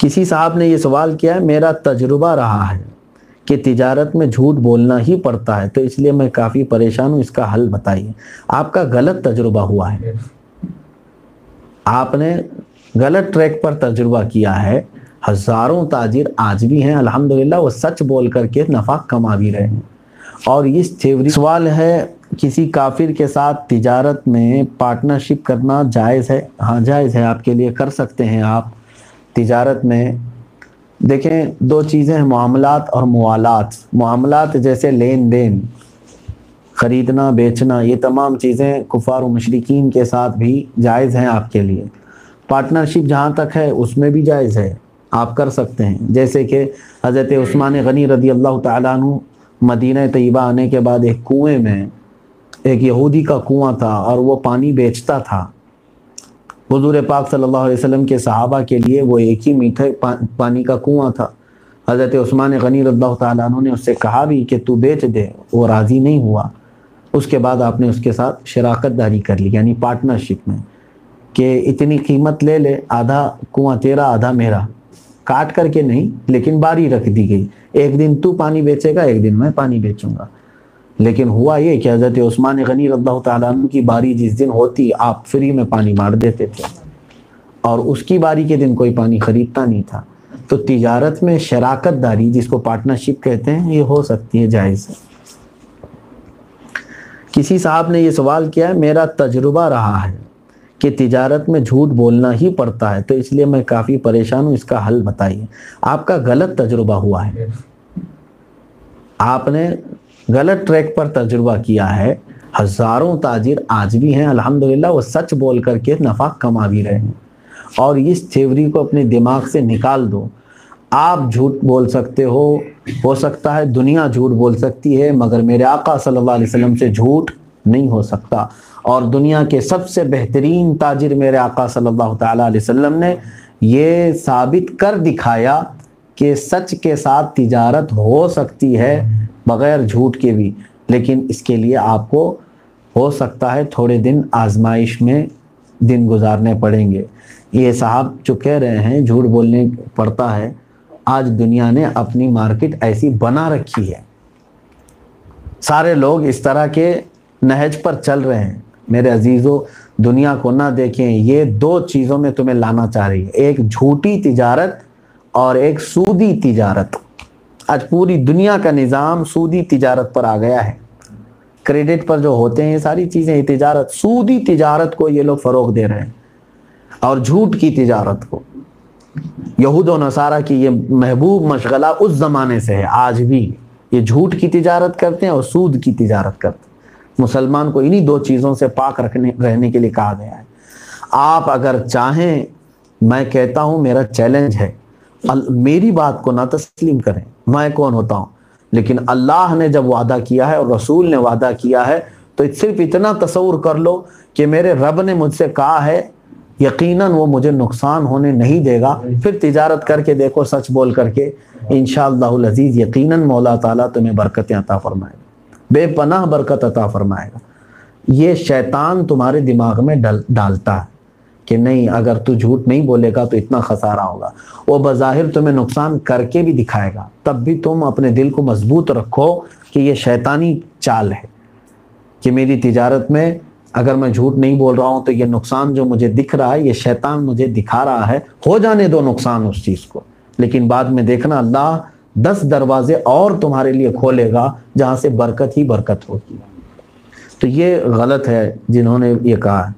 کسی صاحب نے یہ سوال کیا ہے، میرا تجربہ رہا ہے کہ تجارت میں جھوٹ بولنا ہی پڑتا ہے، تو اس لیے میں کافی پریشان ہوں، اس کا حل بتائیے۔ آپ کا غلط تجربہ ہوا ہے، آپ نے غلط ٹریک پر تجربہ کیا ہے۔ ہزاروں تاجر آج بھی ہیں الحمدللہ، وہ سچ بول کر کے نفع کما بھی رہے ہیں۔ اور اس تھیوری سوال ہے، کسی کافر کے ساتھ تجارت میں پارٹنرشپ کرنا جائز ہے؟ ہاں جائز ہے، آپ کے لیے کر سکتے ہیں۔ آپ تجارت میں دیکھیں، دو چیزیں ہیں، معاملات اور موالات۔ معاملات جیسے لین دین، خریدنا بیچنا، یہ تمام چیزیں کفار و مشرکین کے ساتھ بھی جائز ہیں آپ کے لیے۔ پارٹنرشپ جہاں تک ہے اس میں بھی جائز ہے، آپ کر سکتے ہیں۔ جیسے کہ حضرت عثمان غنی رضی اللہ تعالیٰ عنہ مدینہ طیبہ آنے کے بعد ایک کنویں میں، ایک یہودی کا کنواں تھا اور وہ پانی بیچتا تھا۔ حضور پاک صلی اللہ علیہ وسلم کے صحابہ کے لیے وہ ایک ہی میٹھے پانی کا کنواں تھا۔ حضرت عثمان غنی رضی اللہ تعالیٰ عنہ نے اس سے کہا بھی کہ تو بیچ دے، وہ راضی نہیں ہوا۔ اس کے بعد آپ نے اس کے ساتھ شراکت داری کر لی، یعنی پارٹنرشپ میں، کہ اتنی قیمت لے لے، آدھا کنواں تیرا آدھا میرا، کاٹ کر کے نہیں لیکن باری رکھ دی گئی، ایک دن تو پانی بیچے گا، ایک دن میں پانی بیچوں گا۔ لیکن ہوا یہ کہ حضرت عثمان غنی رضی اللہ تعالیٰ عنہ کی باری جس دن ہوتی، آپ فری میں پانی مار دیتے تھے، اور اس کی باری کے دن کوئی پانی خریدتا نہیں تھا۔ تو تجارت میں شراکت داری، جس کو پارٹنرشپ کہتے ہیں، یہ ہو سکتی ہے، جائز ہے۔ کسی صاحب نے یہ سوال کیا ہے، میرا تجربہ رہا ہے کہ تجارت میں جھوٹ بولنا ہی پڑتا ہے، تو اس لیے میں کافی پریشان ہوں، اس کا حل بتائیے۔ آپ کا غلط تجربہ ہوا ہے، آپ نے غلط ٹریک پر تجربہ کیا ہے۔ ہزاروں تاجر آج بھی ہیں الحمدللہ، وہ سچ بول کر کے نفع کما بھی رہے ہیں۔ اور اس تھیوری کو اپنے دماغ سے نکال دو۔ آپ جھوٹ بول سکتے ہو سکتا ہے دنیا جھوٹ بول سکتی ہے، مگر میرے آقا صلی اللہ علیہ وسلم سے جھوٹ نہیں ہو سکتا۔ اور دنیا کے سب سے بہترین تاجر میرے آقا صلی اللہ تعالیٰ علیہ وسلم نے یہ ثابت کر دکھایا کہ سچ کے ساتھ تجارت ہو سکتی ہے بغیر جھوٹ کے بھی، لیکن اس کے لیے آپ کو ہو سکتا ہے تھوڑے دن آزمائش میں دن گزارنے پڑیں گے۔ یہ صاحب جو کہہ رہے ہیں جھوٹ بولنے پڑتا ہے، آج دنیا نے اپنی مارکیٹ ایسی بنا رکھی ہے، سارے لوگ اس طرح کے نہج پر چل رہے ہیں۔ میرے عزیزو، دنیا کو نہ دیکھیں، یہ دو چیزوں میں تمہیں لانا چاہ رہی ہے، ایک جھوٹی تجارت اور ایک سودی تجارت۔ آج پوری دنیا کا نظام سودی تجارت پر آ گیا ہے۔ کریڈٹ پر جو ہوتے ہیں یہ ساری چیزیں، یہ تجارت، سودی تجارت کو یہ لوگ فروغ دے رہے ہیں، اور جھوٹ کی تجارت کو۔ یہود و نصارہ کی یہ محبوب مشغلہ اس زمانے سے ہے، آج بھی یہ جھوٹ کی تجارت کرتے ہیں اور سود کی تجارت کرتے ہیں۔ مسلمان کو انہی دو چیزوں سے پاک رہنے کے لیے کہا گیا ہے۔ آپ اگر چاہیں، میں کہتا ہوں، میرا چیلنج ہے، میری بات کو نہ تسلیم کریں، میں کون ہوتا ہوں، لیکن اللہ نے جب وعدہ کیا ہے اور رسول نے وعدہ کیا ہے، تو صرف اتنا تصور کر لو کہ میرے رب نے مجھ سے کہا ہے، یقیناً وہ مجھے نقصان ہونے نہیں دے گا۔ پھر تجارت کر کے دیکھو، سچ بول کر کے، انشاءاللہ العزیز یقیناً مولا تعالیٰ تمہیں برکتیں عطا فرمائے گا، بے پناہ برکت عطا فرمائے گا۔ یہ شیطان تمہارے دماغ میں ڈالتا ہے کہ نہیں، اگر تو جھوٹ نہیں بولے گا تو اتنا خسارہ ہوگا۔ وہ بظاہر تمہیں نقصان کر کے بھی دکھائے گا، تب بھی تم اپنے دل کو مضبوط رکھو کہ یہ شیطانی چال ہے کہ میری تجارت میں اگر میں جھوٹ نہیں بول رہا ہوں تو یہ نقصان جو مجھے دکھ رہا ہے، یہ شیطان مجھے دکھا رہا ہے، ہو جانے دو نقصان اس چیز کو، لیکن بعد میں دیکھنا اللہ 10 دروازے اور تمہارے لیے کھولے گا جہاں سے برکت ہی برکت ہوگی۔ تو یہ غلط ہے جنہوں نے یہ کہا ہے۔